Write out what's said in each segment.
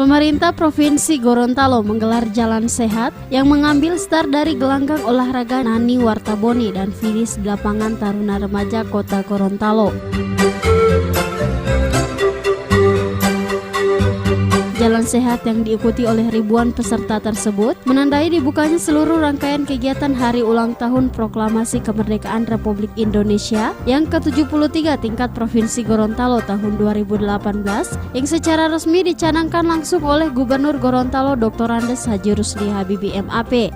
Pemerintah Provinsi Gorontalo menggelar Jalan Sehat yang mengambil start dari gelanggang olahraga Nani Wartaboni dan finish di lapangan Taruna Remaja Kota Gorontalo. Jalan Sehat yang diikuti oleh ribuan peserta tersebut menandai dibukanya seluruh rangkaian kegiatan Hari Ulang Tahun Proklamasi Kemerdekaan Republik Indonesia yang ke-73 tingkat Provinsi Gorontalo tahun 2018 yang secara resmi dicanangkan langsung oleh Gubernur Gorontalo Dr. Andes Haji Rusli Habibie MAP.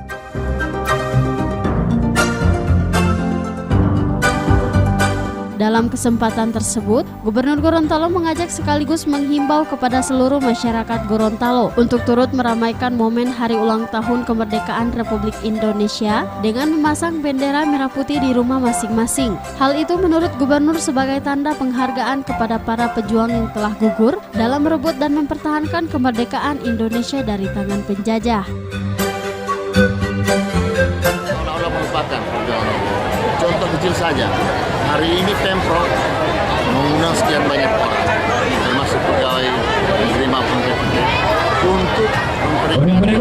Dalam kesempatan tersebut, Gubernur Gorontalo mengajak sekaligus menghimbau kepada seluruh masyarakat Gorontalo untuk turut meramaikan momen Hari Ulang Tahun Kemerdekaan Republik Indonesia dengan memasang bendera merah putih di rumah masing-masing. Hal itu menurut Gubernur sebagai tanda penghargaan kepada para pejuang yang telah gugur dalam merebut dan mempertahankan kemerdekaan Indonesia dari tangan penjajah. Seolah-olah melupakan perjuangan. Contoh kecil saja, hari ini Pemprov mengundang sekian banyak orang, termasuk pegawai negeri maupun PPT, untuk memperingati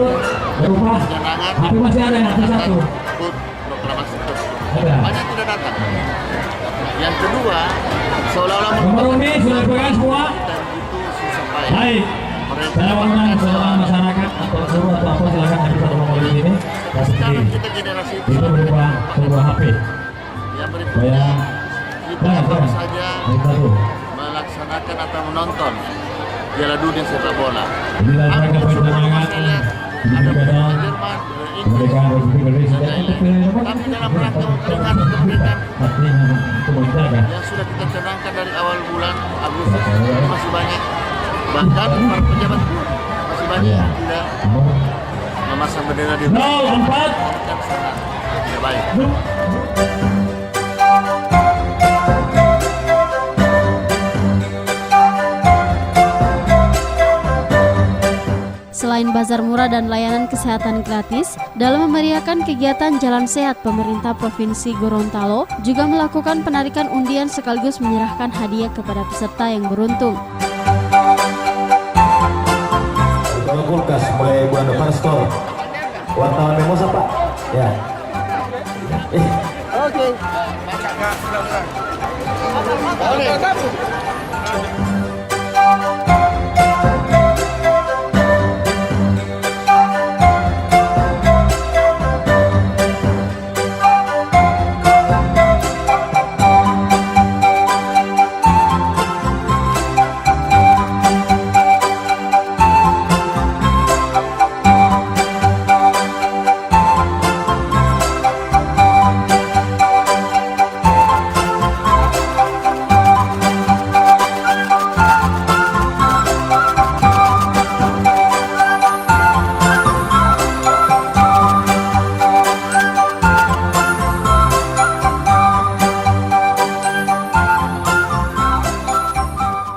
penangan proklamasi tersebut. Banyak tidak datang. Yang kedua, seolah-olah melupakan semua dan itu susah payah. Masyarakat atau apa silakan nanti satu mobil ini sekarang kita generasi itu sebuah HP. Yang berikutnya kita baru saja melaksanakan atau menonton Piala Dunia sepak bola. Hampir semua masalah ada pemain Jerman, Inggris, dan lain-lain. Tapi dalam rangka memperingati kemerdekaan yang sudah kita canangkan dari awal bulan Agustus masih banyak, bahkan para pejabat pun masih banyak yang tidak memasang bendera di rumah. Dan sangat tidak baik. Selain bazar murah dan layanan kesehatan gratis, dalam memeriahkan kegiatan Jalan Sehat, pemerintah Provinsi Gorontalo juga melakukan penarikan undian sekaligus menyerahkan hadiah kepada peserta yang beruntung. Kalau kulkas mulai bulan depan store. Wartawan Memosa Pak. Ya. Oke.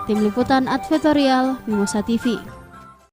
Tim Liputan Advertorial Mimosa TV.